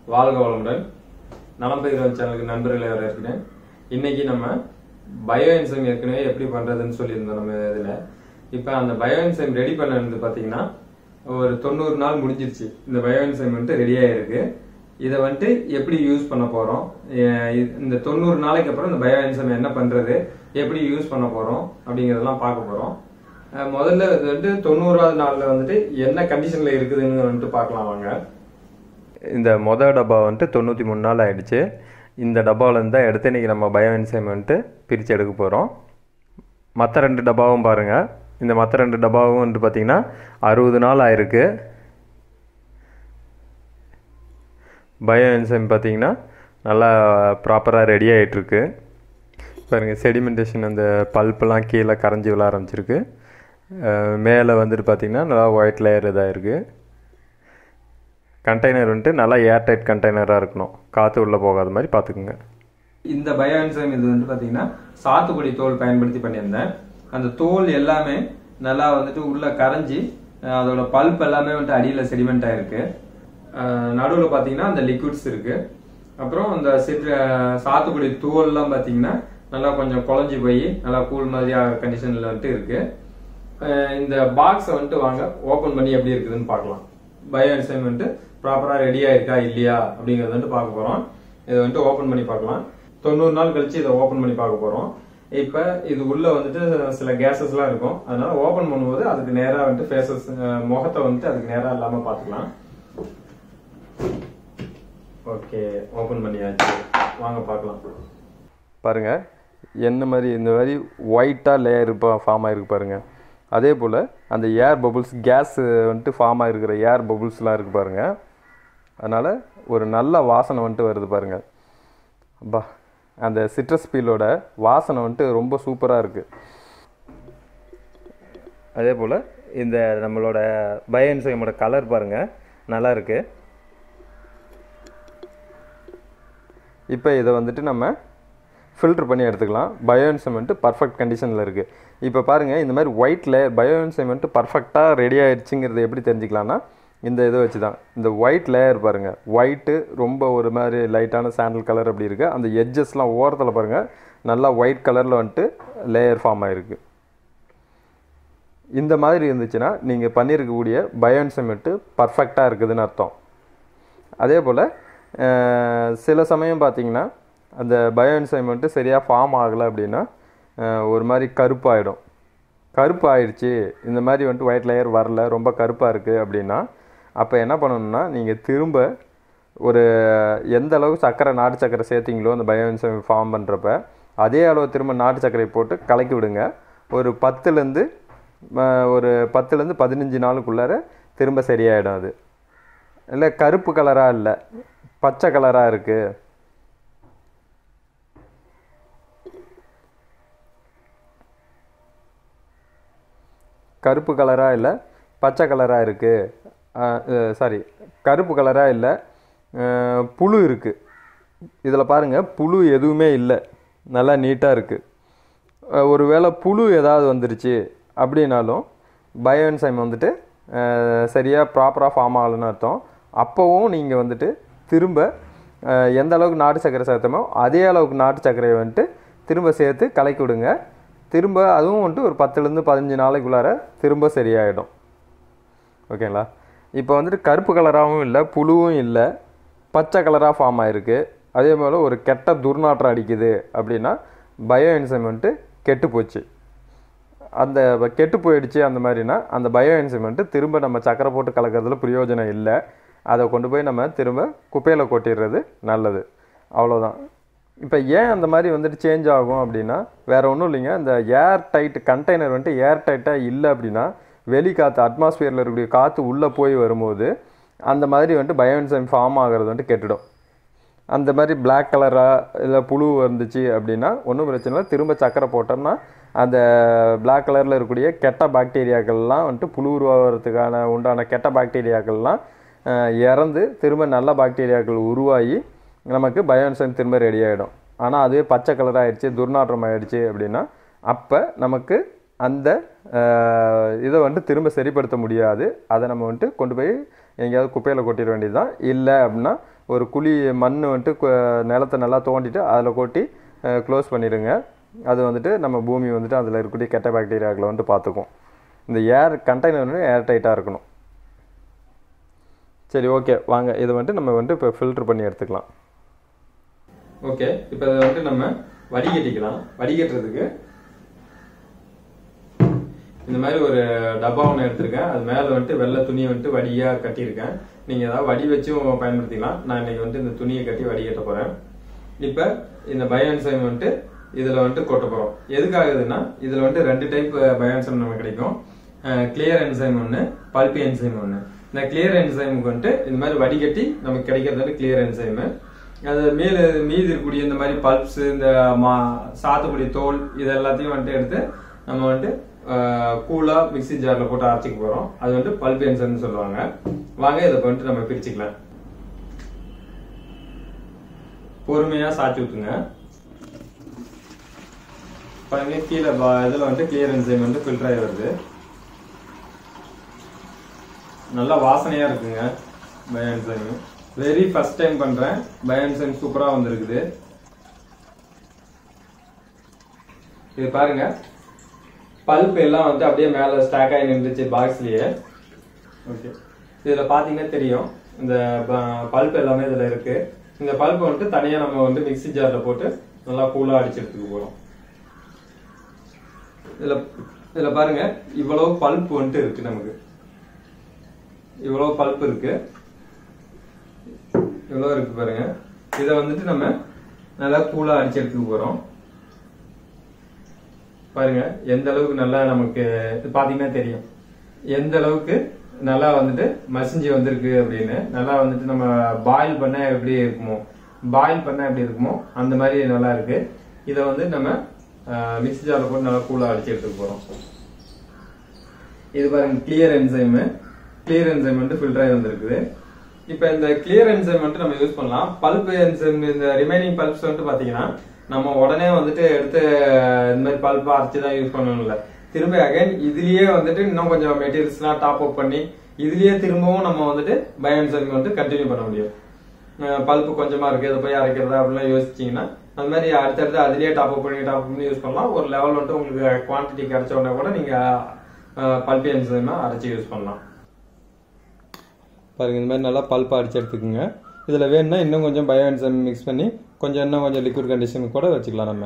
வாழ்க வளமுடன். நலம் பயிர் சேனலுக்கு நண்பர்களை வரவேற்கிறேன். இன்னைக்கு நம்ம பயோ என்சைம் ஏற்கனவே எப்படி பண்றதுன்னு சொல்லியிருந்தோம் நம்ம இதுல. இப்ப அந்த பயோ என்சைம் ரெடி பண்ணது பாத்தீங்கன்னா ஒரு 90 நாள் முடிஞ்சிருச்சு. இந்த பயோ என்சைம் ரெடி ஆயிருக்கு. இதை எப்படி யூஸ் பண்ண போறோம், இந்த 90 நாளைக்கு அப்புறம் இந்த பயோ என்சைம் என்ன பண்றது, எப்படி யூஸ் பண்ண போறோம் அப்படிங்கறதெல்லாம் பார்க்க போறோம். முதல்ல 90வது நாள்ல என்ன கண்டிஷன்ல இருக்குதுன்னு பார்க்கலாம் வாங்க. இந்த மொதல் டப்பா 93 நாள் ஆயிடுச்சு. இந்த டப்பாவில் இருந்தால் எடுத்து இன்றைக்கி நம்ம பயோ என்சைம் பிரித்து எடுக்க போகிறோம். மற்ற 2 டப்பாவும் பாருங்கள். இந்த மற்ற 2 டப்பாவும் பார்த்திங்கன்னா 60 நாள் ஆயிருக்கு. பயோ என்சைம் பார்த்திங்கன்னா நல்லா ப்ராப்பராக ரெடி ஆகிட்டுருக்கு. பாருங்கள், செடிமெண்டேஷன் அந்த பல்ப்பெல்லாம் கீழே கரைஞ்சி விழ ஆரம்பிச்சிருக்கு. மேலே பார்த்திங்கன்னா நல்லா ஒயிட் லேயர் இதாக இருக்குது. கண்டெய்னர் நல்லா ஏர்டைட் கண்டெய்னராக இருக்கணும், காற்று உள்ளே போகாத மாதிரி பார்த்துக்குங்க. இந்த பயோ என்சைம் இது பார்த்தீங்கன்னா சாத்துக்குடி தோல் பயன்படுத்தி பண்ணியிருந்தேன். அந்த தோல் எல்லாமே நல்லா உள்ள கரைஞ்சி அதோட பல்ப் எல்லாமே அடியில் செடிமெண்ட் ஆயிருக்கு. நடுவில் பார்த்தீங்கன்னா அந்த லிக்விட்ஸ் இருக்கு. அப்புறம் அந்த சாத்துக்குடி தோல்லாம் பார்த்தீங்கன்னா நல்லா கொஞ்சம் குழஞ்சி போய் நல்லா கூல் மாதிரி கண்டிஷன்ல இருக்கு. இந்த பாக்ஸை வாங்க ஓப்பன் பண்ணி எப்படி இருக்குதுன்னு பார்க்கலாம். பயோ என்சைம் ப்ராப்பரா ரெடியா இருக்கா இல்லையா அப்படிங்கறத பார்க்க போறோம். இதை ஓபன் பண்ணி பார்க்கலாம். 90 நாள் கழிச்சு இதை ஓபன் பண்ணி பார்க்க போறோம். இப்ப இது உள்ள சில கேசஸ் எல்லாம் இருக்கும். அதனால ஓபன் பண்ணும்போது அதுக்கு நேரா ஃபேஸஸ் முகத்தை அதுக்கு நேரா இல்லாம பாத்துக்கலாம். ஓகே, ஓபன் பண்ணியாச்சு. வாங்க பார்க்கலாம். பாருங்க, என்ன மாதிரி இந்த மாதிரி ஒயிட்டா லேயர் ஃபார்ம் ஆயிருக்கு பாருங்க. அதே போல் அந்த ஏர் பபுள்ஸ், கேஸ் ஃபார்ம் ஆகிருக்கிற ஏர் பபுள்ஸ்லாம் இருக்குது பாருங்கள். அதனால் ஒரு நல்ல வாசனை வருது பாருங்கள். அப்பா, அந்த சிட்ரஸ் பீலோட வாசனை ரொம்ப சூப்பராக இருக்குது. அதே போல் இந்த நம்மளோட பயோ என்சைமோட கலர் பாருங்கள், நல்லா இருக்குது. இப்போ இதை நம்ம ஃபில்டர் பண்ணி எடுத்துக்கலாம். பயோ என்சைம் பர்ஃபெக்ட் கண்டிஷனில் இருக்குது. இப்போ பாருங்கள், இந்த மாதிரி ஒயிட் லேயர் பயோ என்சைம் பர்ஃபெக்டாக ரெடி ஆகிடுச்சுங்கிறது எப்படி தெரிஞ்சுக்கலான்னா, இந்த இதை வச்சு தான். இந்த ஒயிட் லேயர் பாருங்கள், ஒயிட்டு ரொம்ப ஒரு மாதிரி லைட்டான சாண்டல் கலர் அப்படி இருக்குது. அந்த எட்ஜஸ்லாம் ஓரத்தில் பாருங்கள், நல்லா ஒயிட் கலரில் லேயர் ஃபார்ம் ஆகிருக்கு. இந்த மாதிரி இருந்துச்சுன்னா நீங்கள் பண்ணியிருக்கக்கூடிய பயோ என்சைம் பர்ஃபெக்டாக இருக்குதுன்னு அர்த்தம். அதே போல் சில சமயம் பார்த்தீங்கன்னா அந்த பயோ என்சைம் சரியாக ஃபார்ம் ஆகலை அப்படின்னா ஒரு மாதிரி கருப்பாயிடும். கருப்பாயிடுச்சு, இந்த மாதிரி ஒயிட் லேயர் வரல, ரொம்ப கருப்பாக இருக்குது அப்படின்னா அப்போ என்ன பண்ணணும்னா, நீங்கள் திரும்ப ஒரு எந்த அளவுக்கு சர்க்கரை, நாட்டு சர்க்கரை சேர்த்திங்களோ அந்த பயோ என்சைம் ஃபார்ம் பண்ணுறப்ப அதே அளவு திரும்ப நாட்டு சர்க்கரை போட்டு கலக்கி விடுங்க. ஒரு 10லேருந்து 15 நாளுக்குள்ளார திரும்ப சரியாயிடும். அது இல்லை கருப்பு கலராக இல்லை, பச்சை கலராக இருக்குது, கருப்பு கலராக இல்லை பச்சை கலராக இருக்குது, கருப்பு கலராக இல்லை, புழு இருக்குது. இதில் பாருங்கள், புழு எதுவுமே இல்லை, நல்லா நீட்டாக இருக்குது. ஒருவேளை புழு ஏதாவது வந்துருச்சு அப்படின்னாலும் பயோ என்சைம் சரியாக ப்ராப்பராக ஃபார்ம் ஆகலைன்னு அர்த்தம். அப்போவும் நீங்கள் திரும்ப எந்த அளவுக்கு நாட்டு சர்க்கரை சேர்த்தமோ அதே அளவுக்கு நாட்டு சர்க்கரையை திரும்ப சேர்த்து கலக்கி விடுங்க. திரும்ப அதுவும் ஒரு 10லேருந்து 15 நாளைக்குள்ளார திரும்ப சரியாயிடும். ஓகேங்களா? இப்போ கருப்பு கலராகவும் இல்லை, புழுவும் இல்லை, பச்சை கலராக ஃபார்ம் ஆகிருக்கு. அதே போல் ஒரு கெட்ட துர்நாற்றம் அடிக்குது அப்படின்னா பயோ என்சைம் கெட்டு போச்சு. அந்த கெட்டு போயிடுச்சு அந்த மாதிரினா அந்த பயோ என்சைம் திரும்ப நம்ம சக்கரை போட்டு கலக்கிறதுல பிரயோஜனம் இல்லை. அதை கொண்டு போய் நம்ம திரும்ப குப்பையில் கொட்டிடுறது நல்லது. அவ்வளோதான். இப்போ ஏன் அந்த மாதிரி சேஞ்ச் ஆகும் அப்படின்னா வேறு ஒன்றும் இல்லைங்க. இந்த ஏர் டைட் கண்டெய்னர் ஏர் டைட்டாக இல்லை அப்படின்னா வெளி காற்று, அட்மாஸ்பியரில் இருக்கக்கூடிய காற்று உள்ளே போய் வரும்போது அந்த மாதிரி பயோ என்சைம் ஃபார்ம் ஆகிறது கெட்டுடும். அந்த மாதிரி பிளாக் கலராக இல்லை புழு வந்துச்சு அப்படின்னா ஒன்றும் பிரச்சனை இல்லை. திரும்ப சக்கரை போட்டோம்னா அந்த பிளாக் கலரில் இருக்கக்கூடிய கெட்ட பாக்டீரியாக்கள்லாம் புழு உருவாகிறதுக்கான உண்டான கெட்ட பாக்டீரியாக்கள்லாம் இறந்து திரும்ப நல்ல பாக்டீரியாக்கள் உருவாகி நமக்கு பயோ என்சைம் திரும்ப ரெடி ஆகிடும். ஆனால் அதுவே பச்சை கலர் ஆகிடுச்சு, துர்நாற்றம் ஆகிடுச்சு அப்படின்னா அப்போ நமக்கு அந்த இதை திரும்ப சரிப்படுத்த முடியாது. அதை நம்ம கொண்டு போய் எங்கேயாவது குப்பையில் கொட்டிட வேண்டியது தான். இல்லை அப்படின்னா ஒரு குழி மண் வந்துட்டு நிலத்தை நல்லா தோண்டிட்டு அதில் கொட்டி க்ளோஸ் பண்ணிடுங்க. அது வந்துட்டு நம்ம பூமி வந்துட்டு அதில் இருக்கக்கூடிய கெட்ட பாக்டீரியாக்களை வந்துட்டு பார்த்துக்கும். இந்த ஏர் கண்டெய்னர் வந்து ஏர் டைட்டாக இருக்கணும். சரி, ஓகே, வாங்க இதை வந்துட்டு நம்ம வந்துட்டு இப்போ ஃபில்ட்ரு பண்ணி எடுத்துக்கலாம். ஓகே, இப்போ இதை வந்துட்டு நம்ம வடிகட்டிக்கலாம். வடிகட்டுறதுக்கு இந்த மாதிரி ஒரு டப்பா ஒன்று எடுத்திருக்கேன். அது மேலே வந்துட்டு வெள்ளை துணியை வந்துட்டு வடியாக கட்டியிருக்கேன். நீங்கள் ஏதாவது வடி வச்சும் பயன்படுத்திக்கலாம். நான் இன்னைக்கு வந்துட்டு இந்த துணியை கட்டி வடிகட்ட போகிறேன். இப்போ இந்த பயோஎன்சைம் வந்துட்டு இதில் வந்துட்டு கொட்ட போகிறோம். எதுக்காகுதுன்னா இதில் வந்துட்டு 2 டைப் பயோஎன்சைம் நமக்கு கிடைக்கும். கிளியர் என்சைம் ஒன்று, பல்பி என்சைம் ஒன்று. இந்த கிளியர் என்சைமுக்கு வந்துட்டு இந்த மாதிரி வடிகட்டி நமக்கு கிடைக்கிறது வந்து கிளியர் என்சைமு. அது மீதி இருக்கக்கூடிய இந்த மாதிரி பல்ப்ஸ், இந்த சாத்துக்குடி தோல், இது எல்லாத்தையும் வந்துட்டு எடுத்து நம்ம வந்துட்டு கூலா மிக்சி ஜாரில் போட்டு அரைச்சிக்க போகிறோம். அது வந்துட்டு பல்பி என்சைம்னு சொல்லுவாங்க. வாங்க இதை வந்துட்டு நம்ம பிரிச்சுக்கலாம். பொறுமையாக சாய்ச்சி ஊற்றுங்க. பாருங்க, கீழே இதில் வந்துட்டு கிளியர் என்சைம் வந்து ஃபில்டர் ஆகி வருது. நல்லா வாசனையாக இருக்குங்க பயோஎன்சைம். வெரி ஃபர்ஸ்ட் டைம் பண்ணுறேன். பயோஎன்சைம் சூப்பராக வந்திருக்குது. இது பாருங்க, பல்ப் எல்லாம் வந்து அப்படியே மேலே ஸ்டாக் ஆகி நின்றுச்சு பாக்ஸ்லேயே. ஓகே, இதில் பார்த்தீங்கன்னா தெரியும் இந்த பல்ப் எல்லாமே இதில் இருக்கு. இந்த பல்ப் வந்துட்டு தனியாக நம்ம வந்து மிக்சி ஜாரில் போட்டு நல்லா கூலாக அடிச்சு எடுத்துக்க போகிறோம். இதில் பாருங்க, இவ்வளவு பல்ப் வந்துட்டு இருக்கு. நமக்கு இவ்வளவு பல்ப் இருக்கு. இவ்வளவு இருக்கு பாருங்க. இதை வந்துட்டு நம்ம நல்லா கூலா அடிச்சு எடுத்துக்க போறோம். பாருங்க எந்த அளவுக்கு நல்லா நமக்கு பாத்தீங்கன்னா தெரியும் எந்த அளவுக்கு நல்லா வந்துட்டு மசிஞ்சு வந்திருக்கு அப்படின்னு. நல்லா வந்துட்டு நம்ம பாயில் பண்ண எப்படி இருக்குமோ அந்த மாதிரி நல்லா இருக்கு. இதை வந்து நம்ம மிக்ஸி ஜாரில் போட்டு நல்லா கூலா அடிச்சு எடுத்துக்க போறோம். இது பாருங்க, கிளியர் என்சைம் வந்து ஃபில்டர் ஆகி வந்திருக்குது. இப்போ இந்த கிளியர் என்சைம் வந்துட்டு நம்ம யூஸ் பண்ணலாம். பல்ப் என்சைம், இந்த ரிமைனிங் பல்ப்ஸ் வந்துட்டு பாத்தீங்கன்னா நம்ம உடனே வந்துட்டு எடுத்து இந்த மாதிரி பல்பா அரைச்சு தான் யூஸ் பண்ணணும் இல்லை. திரும்ப அகைன் இதுலயே வந்துட்டு இன்னும் கொஞ்சம் மெட்டீரியல்ஸ்லாம் டாப் அப் பண்ணி இதுலயே திரும்பவும் நம்ம வந்துட்டு பயோஎன்சைம் வந்துட்டு கண்டினியூ பண்ண முடியும். பல்ப் கொஞ்சமா இருக்கு, இதை போய் அரைக்கிறதா அப்படிலாம் யோசிச்சீங்கன்னா அந்த மாதிரி அடுத்தடுத்து அதுலயே டாப் அப் பண்ணி யூஸ் பண்ணலாம். ஒரு லெவல் வந்துட்டு உங்களுக்கு குவான்டிட்டி கிடைச்ச உடனே கூட நீங்க பல்ப் என்சைமா அரைச்சி யூஸ் பண்ணலாம். பாருங்க, இந்த மாதிரி நல்லா பல்ப் அடிச்சு எடுத்துக்கோங்க. இதில் வேணும்னா இன்னும் கொஞ்சம் பயோஎன்சைம் மிக்ஸ் பண்ணி இன்னும் கொஞ்சம் லிக்விட் கண்டிஷன் கூட வச்சுக்கலாம் நம்ம.